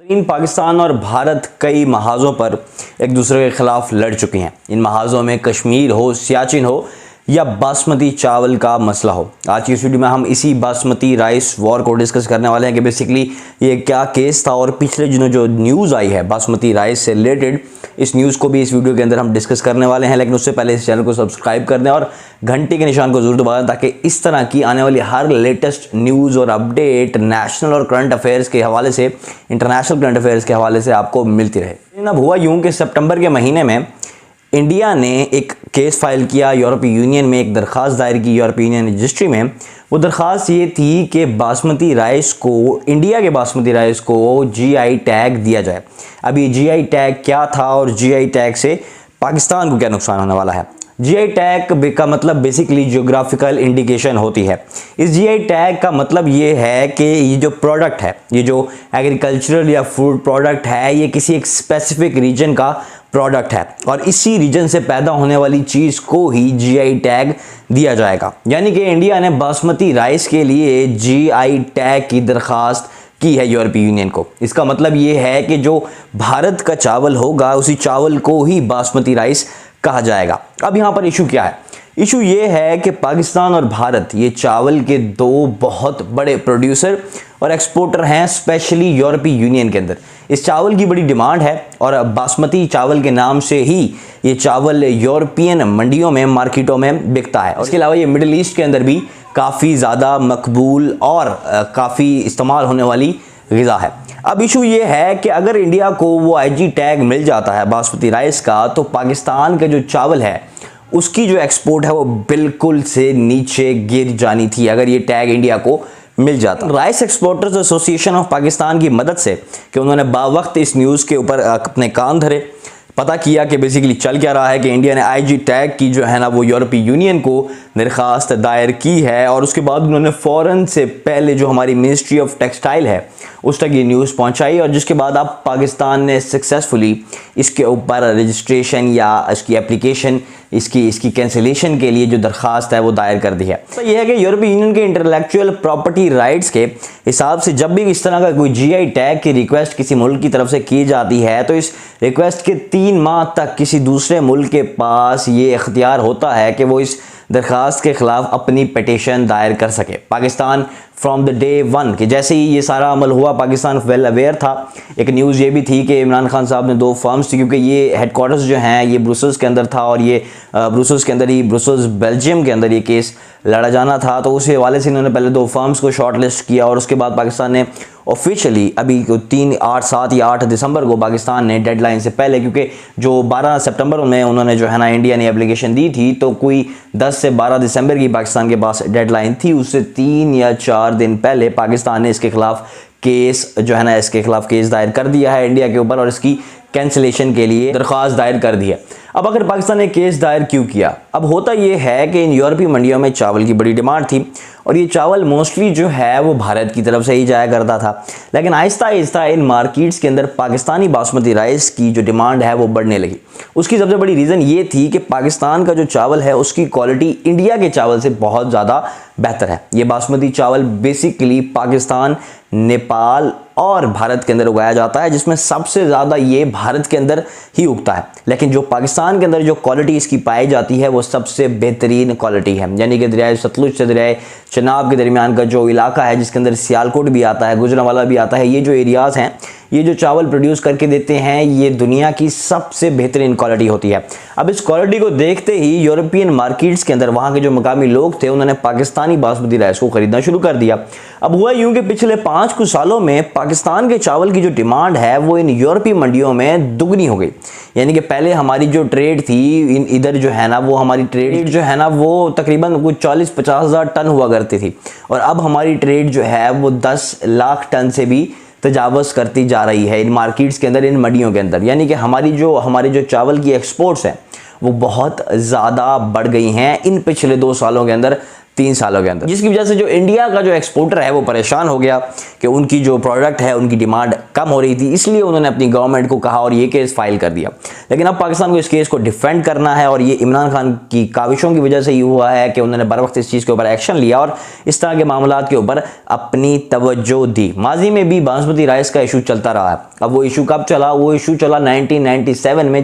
इन पाकिस्तान और भारत कई महाजों पर एक दूसरे के खिलाफ लड़ चुके हैं। इन महाजों में कश्मीर हो, सियाचिन हो या बासमती चावल का मसला हो। आज की इस वीडियो में हम इसी बासमती राइस वॉर को डिस्कस करने वाले हैं कि बेसिकली ये क्या केस था और पिछले दिनों जो न्यूज़ आई है बासमती राइस से रिलेटेड, इस न्यूज़ को भी इस वीडियो के अंदर हम डिस्कस करने वाले हैं। लेकिन उससे पहले इस चैनल को सब्सक्राइब कर दें और घंटी के निशान को जरूर दबा दें ताकि इस तरह की आने वाली हर लेटेस्ट न्यूज़ और अपडेट नेशनल और करंट अफेयर्स के हवाले से, इंटरनेशनल करंट अफेयर्स के हवाले से आपको मिलती रहे। अब हुआ यूं कि सितंबर के महीने में इंडिया ने एक केस फाइल किया, यूरोपीय यूनियन में एक दरख्वास्त दायर की यूरोपीय यूनियन रजिस्ट्री में। वो दरख्वास्त ये थी कि बासमती राइस को, इंडिया के बासमती राइस को जीआई टैग दिया जाए। अब ये जीआई टैग क्या था और जीआई टैग से पाकिस्तान को क्या नुकसान होने वाला है। जीआई टैग का मतलब बेसिकली जियोग्राफिकल इंडिकेशन होती है। इस जीआई टैग का मतलब ये है कि ये जो प्रोडक्ट है, ये जो एग्रीकल्चरल या फूड प्रोडक्ट है, ये किसी एक स्पेसिफिक रीजन का प्रोडक्ट है और इसी रीजन से पैदा होने वाली चीज़ को ही जीआई टैग दिया जाएगा। यानी कि इंडिया ने बासमती राइस के लिए जीआई टैग की दरख्वास्त की है यूरोपीय यूनियन को। इसका मतलब ये है कि जो भारत का चावल होगा उसी चावल को ही बासमती राइस कहा जाएगा। अब यहाँ पर इशू क्या है? इशू ये है कि पाकिस्तान और भारत ये चावल के दो बहुत बड़े प्रोड्यूसर और एक्सपोर्टर हैं, स्पेशली यूरोपीय यूनियन के अंदर। इस चावल की बड़ी डिमांड है और बासमती चावल के नाम से ही ये चावल यूरोपियन मंडियों में, मार्केटों में बिकता है। इसके अलावा ये मिडिल ईस्ट के अंदर भी काफ़ी ज़्यादा मकबूल और काफ़ी इस्तेमाल होने वाली ग़िज़ा है। अब इशू ये है कि अगर इंडिया को वो आईजी टैग मिल जाता है बासमती राइस का, तो पाकिस्तान का जो चावल है उसकी जो एक्सपोर्ट है वो बिल्कुल से नीचे गिर जानी थी अगर ये टैग इंडिया को मिल जाता। Rice exporters association of Pakistan की मदद से कि उन्होंने बावक्त इस न्यूज़ के ऊपर अपने कान धरे, पता किया कि बेसिकली चल क्या रहा है कि इंडिया ने आईजी टैग की जो है ना वो यूरोपीय यूनियन को दरख्वास्त दायर की है। और उसके बाद उन्होंने फ़ौरन से पहले जो हमारी मिनिस्ट्री ऑफ टेक्सटाइल है उस तक ये न्यूज़ पहुंचाई और जिसके बाद अब पाकिस्तान ने सक्सेसफुली इसके ऊपर रजिस्ट्रेशन या इसकी एप्लीकेशन, इसकी कैंसिलेशन के लिए जो दरख्वास्त है वो दायर कर दी है। तो यह है कि यूरोपीय यूनियन के इंटेलेक्चुअल प्रॉपर्टी राइट्स के हिसाब से जब भी इस तरह का कोई जीआई टैग की रिक्वेस्ट किसी मुल्क की तरफ से की जाती है तो इस रिक्वेस्ट के 3 माह तक किसी दूसरे मुल्क के पास ये इख्तियार होता है कि वो इस दरख्वास्त के खिलाफ अपनी पिटीशन दायर कर सके। Pakistan from the day one कि जैसे ही ये सारा अमल हुआ पाकिस्तान वेल अवेयर था। एक न्यूज़ ये भी थी कि इमरान खान साहब ने 2 फर्म्स थी, क्योंकि ये हेडक्वार्टर्स जो हैं ये ब्रुसेल्स के अंदर था और ये ब्रुसेल्स के अंदर ही, ब्रुसेल्स बेल्जियम के अंदर ये केस लड़ा जाना था। तो उस हवाले से इन्होंने पहले 2 फर्म्स को शॉर्ट लिस्ट किया और उसके बाद पाकिस्तान ने ऑफिशियली अभी 3, 8, 7 या 8 दिसंबर को पाकिस्तान ने डेडलाइन से पहले, क्योंकि जो 12 सितंबर में उन्होंने जो है ना इंडिया ने एप्लीकेशन दी थी तो कोई 10 से 12 दिसंबर की पाकिस्तान के पास डेडलाइन थी। उससे 3 या 4 दिन पहले पाकिस्तान ने इसके खिलाफ केस जो है ना इसके खिलाफ केस दायर कर दिया है इंडिया के ऊपर और इसकी कैंसिलेशन के लिए दरख्वास्त दायर कर दी है। अब अगर पाकिस्तान ने केस दायर क्यों किया? अब होता यह है कि इन यूरोपीय मंडियों में चावल की बड़ी डिमांड थी और ये चावल मोस्टली जो है वो भारत की तरफ से ही जाया करता था। लेकिन आहिस्ता आहिस्ता इन मार्केट्स के अंदर पाकिस्तानी बासमती राइस की जो डिमांड है वो बढ़ने लगी। उसकी सबसे बड़ी रीज़न ये थी कि पाकिस्तान का जो चावल है उसकी क्वालिटी इंडिया के चावल से बहुत ज़्यादा बेहतर है। ये बासमती चावल बेसिकली पाकिस्तान, नेपाल और भारत के अंदर उगाया जाता है, जिसमें सबसे ज़्यादा ये भारत के अंदर ही उगता है। लेकिन जो पाकिस्तान के अंदर जो क्वालिटी इसकी पाई जाती है वो सबसे बेहतरीन क्वालिटी है। यानी कि दरियाए सतलुज से दरियाए चनाब के दरमियान का जो इलाका है जिसके अंदर सियालकोट भी आता है, गुजरांवाला भी आता है, ये जो एरियाज़ हैं ये जो चावल प्रोड्यूस करके देते हैं ये दुनिया की सबसे बेहतरीन क्वालिटी होती है। अब इस क्वालिटी को देखते ही यूरोपियन मार्केट्स के अंदर वहाँ के जो मकामी लोग थे उन्होंने पाकिस्तानी बासमती राइस को ख़रीदना शुरू कर दिया। अब हुआ यूँ कि पिछले 5 कुछ सालों में पाकिस्तान के चावल की जो डिमांड है वो इन यूरोपीय मंडियों में दुगनी हो गई। यानी कि पहले हमारी जो ट्रेड थी इधर जो है ना वो हमारी ट्रेड जो है ना वो तकरीबन कुछ 40-50 हज़ार टन हुआ करती थी और अब हमारी ट्रेड जो है वो 10 लाख टन से भी तजावज़ करती जा रही है इन मार्केट्स के अंदर, इन मंडियों के अंदर। यानी कि हमारे जो चावल की एक्सपोर्ट्स हैं वो बहुत ज़्यादा बढ़ गई हैं इन पिछले 2 सालों के अंदर, 3 सालों के अंदर, जिसकी वजह से जो इंडिया का जो एक्सपोर्टर है वो परेशान हो गया कि उनकी जो प्रोडक्ट है उनकी डिमांड कम हो रही थी। इसलिए उन्होंने अपनी गवर्नमेंट को कहा और ये केस फाइल कर दिया। लेकिन अब पाकिस्तान को इस केस को डिफेंड करना है और ये इमरान खान की काविशों की वजह से ही हुआ है कि उन्होंने बर वक्त इस चीज़ के ऊपर एक्शन लिया और इस तरह के मामलात के ऊपर अपनी तवज्जो दी। माजी में भी बासमती राइस का इशू चलता रहा है। अब वो इशू कब चला? वो इशू चला 1997 में,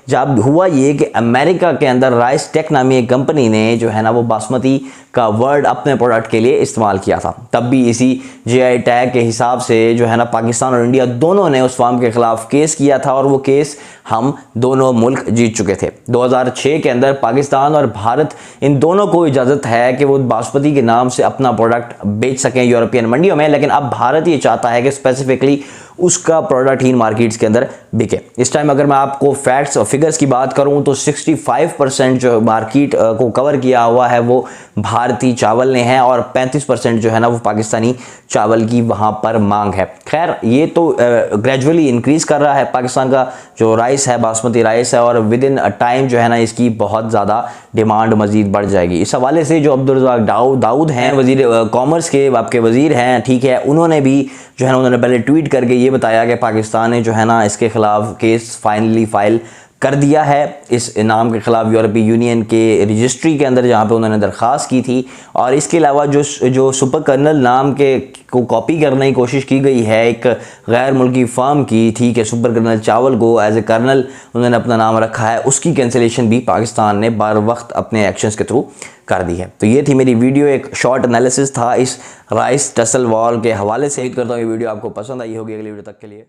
जब हुआ ये कि अमेरिका के अंदर राइस टेक नामी एक कंपनी ने जो है ना वो बासमती का वर्ड अपने प्रोडक्ट के लिए इस्तेमाल किया था। तब भी इसी जीआई टैग के हिसाब से जो है ना पाकिस्तान और इंडिया दोनों ने उस फार्म के खिलाफ केस किया था और वो केस हम दोनों मुल्क जीत चुके थे। 2006 के अंदर पाकिस्तान और भारत इन दोनों को इजाज़त है कि वो बासमती के नाम से अपना प्रोडक्ट बेच सकें यूरोपियन मंडियों में, लेकिन अब भारत ये चाहता है कि स्पेसिफिकली उसका प्रोडक्ट ही मार्केट्स के अंदर बिके। इस टाइम अगर मैं आपको फैक्ट्स और फिगर्स की बात करूं तो 65% जो मार्केट को कवर किया हुआ है वो भारतीय चावल ने है और 35% जो है ना वो पाकिस्तानी चावल की वहां पर मांग है। खैर ये तो ग्रेजुअली इंक्रीज कर रहा है पाकिस्तान का जो राइस है, बासमती राइस है, और विद इन टाइम जो है ना इसकी बहुत ज़्यादा डिमांड मजीद बढ़ जाएगी। इस हवाले से जो अब्दुल रज़ाक दाऊद हैं, वजीर कॉमर्स के आपके वजीर हैं, ठीक है, उन्होंने भी जो है ना उन्होंने पहले ट्वीट करके ये बताया कि पाकिस्तान ने जो है ना इसके खिलाफ केस फाइनली फाइल कर दिया है इस नाम के खिलाफ यूरोपीय यूनियन के रजिस्ट्री के अंदर, जहां पे उन्होंने दरख्वास्त की थी। और इसके अलावा जो सुपर कर्नल नाम के को कॉपी करने की कोशिश की गई है एक गैर मुल्की फर्म की, ठीक है, सुपर कर्नल चावल को एज ए कर्नल उन्होंने अपना नाम रखा है, उसकी कैंसिलेशन भी पाकिस्तान ने बर वक्त अपने एक्शंस के थ्रू कर दी है। तो ये थी मेरी वीडियो, एक शॉर्ट एनालिसिस था इस राइस टसल वॉर के हवाले से। उम्मीद करता हूँ ये वीडियो आपको पसंद आई होगी। अगली वीडियो तक के लिए